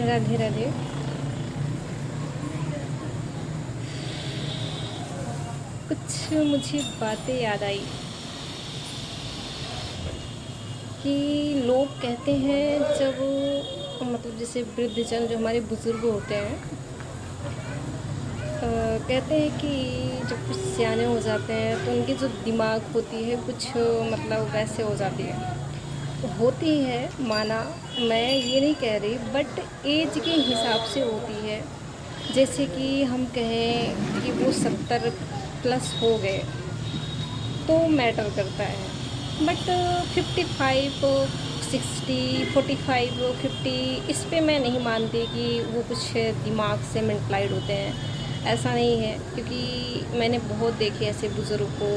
राधे राधे। कुछ मुझे बातें याद आई कि लोग कहते हैं जब मतलब जैसे वृद्धजन जो हमारे बुज़ुर्ग होते हैं कहते हैं कि जब कुछ सियाने हो जाते हैं तो उनकी जो दिमाग होती है कुछ मतलब वैसे हो जाती है। तो होती है माना, मैं ये नहीं कह रही, बट एज के हिसाब से होती है। जैसे कि हम कहें कि वो 70 प्लस हो गए तो मैटर करता है, बट 55 60 45 50 इस पे मैं नहीं मानती कि वो कुछ दिमाग से मेंटलाइड होते हैं। ऐसा नहीं है, क्योंकि मैंने बहुत देखे ऐसे बुज़ुर्ग को,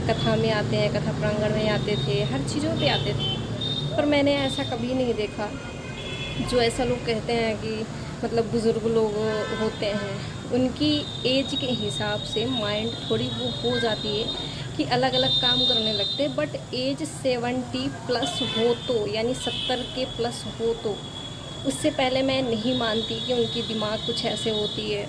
कथा में आते हैं, कथा प्रांगण में आते थे, हर चीज़ों पे आते थे, पर मैंने ऐसा कभी नहीं देखा। जो ऐसा लोग कहते हैं कि मतलब बुज़ुर्ग लोग होते हैं, उनकी एज के हिसाब से माइंड थोड़ी वो हो जाती है कि अलग अलग काम करने लगते हैं, बट एज 70 प्लस हो तो, यानी 70 के प्लस हो तो उससे पहले मैं नहीं मानती कि उनकी दिमाग कुछ ऐसे होती है।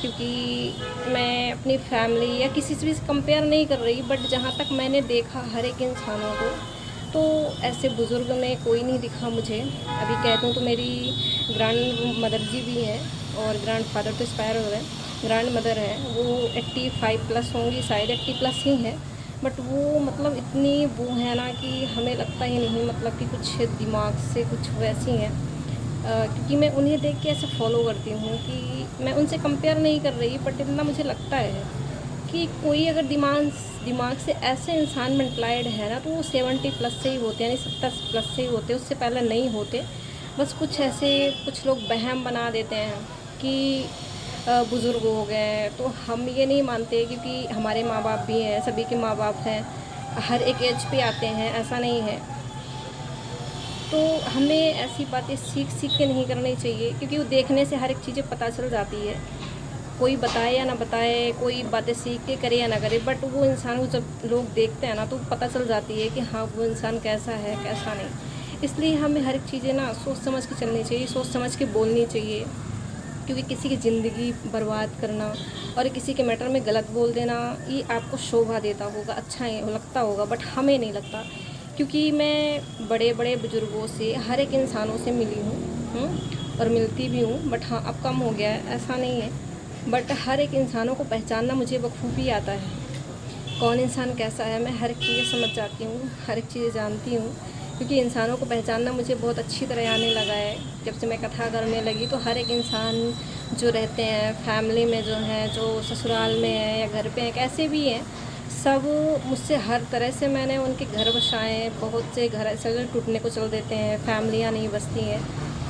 क्योंकि मैं अपनी फैमिली या किसी से भी कंपेयर नहीं कर रही, बट जहाँ तक मैंने देखा हर एक इंसानों को, तो ऐसे बुज़ुर्ग में कोई नहीं दिखा मुझे। अभी कहते हूँ तो मेरी ग्रैंड मदर जी भी हैं, और ग्रैंड फादर तो एक्सपायर हो गए। ग्रैंड मदर है, वो 85 प्लस होंगी, शायद 80 प्लस ही हैं, बट वो मतलब इतनी वो है ना कि हमें लगता ही नहीं मतलब कि कुछ दिमाग से कुछ वैसी हैं। क्योंकि मैं उन्हें देख के ऐसे फॉलो करती हूँ कि मैं उनसे कंपेयर नहीं कर रही, बट इतना मुझे लगता है कि कोई अगर दिमाग दिमाग से ऐसे इंसान मेंटलाइड है ना, तो वो 70 प्लस से ही होते हैं, यानी 70 प्लस से ही होते, उससे पहले नहीं होते। बस कुछ ऐसे कुछ लोग वहम बना देते हैं कि बुज़ुर्ग हो गए, तो हम ये नहीं मानते, क्योंकि हमारे माँ बाप भी हैं, सभी के माँ बाप हैं, हर एक एज पे आते हैं, ऐसा नहीं है। तो हमें ऐसी बातें सीख सीख के नहीं करनी चाहिए, क्योंकि वो देखने से हर एक चीज़ें पता चल जाती है। कोई बताए या ना बताए, कोई बातें सीख के करे या ना करे, बट वो इंसान को जब लोग देखते हैं ना, तो पता चल जाती है कि हाँ वो इंसान कैसा है कैसा नहीं। इसलिए हमें हर एक चीज़ें ना सोच समझ के चलनी चाहिए, सोच समझ के बोलनी चाहिए। क्योंकि किसी की ज़िंदगी बर्बाद करना और किसी के मैटर में गलत बोल देना, ये आपको शोभा देता होगा, अच्छा लगता होगा, बट हमें नहीं लगता। क्योंकि मैं बड़े बड़े बुज़ुर्गों से, हर एक इंसानों से मिली हूँ, और मिलती भी हूँ, बट हाँ अब कम हो गया है, ऐसा नहीं है। बट हर एक इंसानों को पहचानना मुझे बखूबी आता है, कौन इंसान कैसा है। मैं हर एक चीज़ें समझ जाती हूँ, हर एक चीज़ें जानती हूँ, क्योंकि इंसानों को पहचानना मुझे बहुत अच्छी तरह आने लगा है। जब से मैं कथा करने लगी, तो हर एक इंसान जो रहते हैं फैमिली में, जो हैं, जो ससुराल में हैं या घर पे हैं, कैसे भी हैं, सब मुझसे हर तरह से मैंने उनके घर बसाए। बहुत से घर ऐसे जो टूटने को चल देते हैं, फैमिलियाँ नहीं बसती हैं।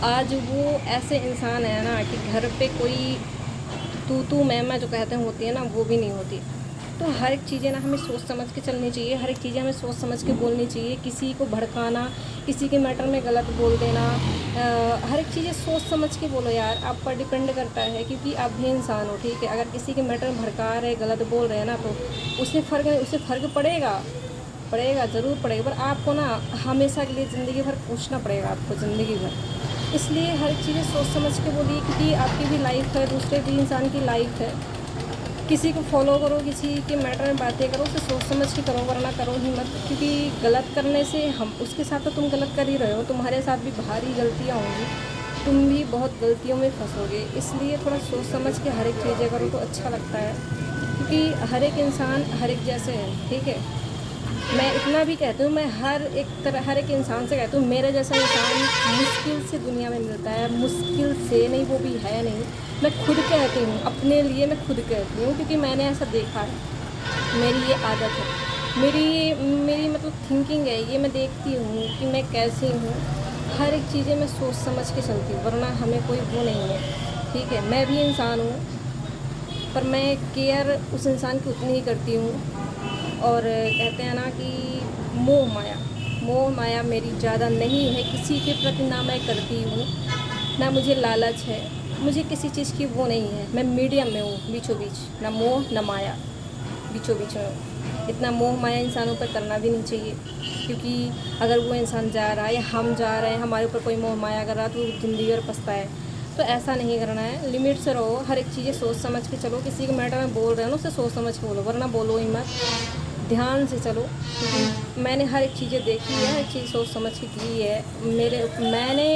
आज वो ऐसे इंसान है ना कि घर पे कोई तू मैं जो कहते हैं होती है ना, वो भी नहीं होती। तो हर एक चीज़ें ना हमें सोच समझ के चलनी चाहिए, हर एक चीज़ें हमें सोच समझ के बोलनी चाहिए। किसी को भड़काना, किसी के मैटर में गलत बोल देना, हर एक चीज़ें सोच समझ के बोलो यार। आप पर डिपेंड करता है, क्योंकि आप भी इंसान हो, ठीक है। अगर किसी के मैटर में भड़का रहे, गलत बोल रहे हैं ना, तो उससे फ़र्क पड़ेगा, पड़ेगा ज़रूर पड़ेगा, पर आपको ना हमेशा के लिए ज़िंदगी भर पूछना पड़ेगा, आपको ज़िंदगी भर। इसलिए हर चीज़ें सोच समझ के बोलिए, क्योंकि आपकी भी लाइफ है, दूसरे भी इंसान की लाइफ है। किसी को फॉलो करो, किसी के मैटर में बातें करो, उसे सोच समझ के करो, वरना करो ही मत। क्योंकि गलत करने से हम उसके साथ तो तुम गलत कर ही रहे हो, तुम्हारे साथ भी भारी गलतियाँ होंगी, तुम भी बहुत गलतियों में फंसोगे। इसलिए थोड़ा सोच समझ के हर एक चीज़ें करो तो अच्छा लगता है, क्योंकि हर एक इंसान हर एक जैसे है, ठीक है। मैं इतना भी कहती हूँ, मैं हर एक इंसान से कहती हूँ, मेरे जैसा इंसान मुश्किल से दुनिया में मिलता है, मुश्किल से नहीं, वो भी है नहीं। मैं खुद कहती हूँ, अपने लिए मैं खुद कहती हूँ, क्योंकि मैंने ऐसा देखा है, मेरी ये आदत है, मेरी मतलब थिंकिंग है ये। मैं देखती हूँ कि मैं कैसी हूँ, हर एक चीज़ें मैं सोच समझ के चलती हूँ, वरना हमें कोई वो नहीं है, ठीक है। मैं भी इंसान हूँ, पर मैं केयर उस इंसान की उतनी ही करती हूँ। और कहते हैं ना कि मोह माया मेरी ज़्यादा नहीं है, किसी के प्रति ना मैं करती हूँ, ना मुझे लालच है, मुझे किसी चीज़ की वो नहीं है। मैं मीडियम में हूँ, बीचों बीच, ना मोह ना माया, बीचों बीच में हूँ। इतना मोह माया इंसानों पर करना भी नहीं चाहिए, क्योंकि अगर वो इंसान जा रहा है या हम जा रहे हैं, हमारे ऊपर कोई मोह माया कर रहा है, तो ज़िंदगी भर पछता है। तो ऐसा नहीं करना है, लिमिट से रहो, हर एक चीज़ें सोच समझ के चलो। किसी के मैटर में बोल रहे हो ना, उसे सोच समझ के बोलो, वरना बोलो ही मत, ध्यान से चलो। क्योंकि मैंने हर एक चीज़ें देखी है, हर एक चीज़ सोच समझ के की है। मैंने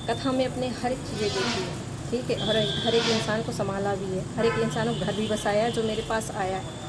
कथा में अपने हर एक चीज़ें देखी है, ठीक है। हर एक इंसान को संभाला भी है, हर एक इंसान को घर भी बसाया है जो मेरे पास आया है।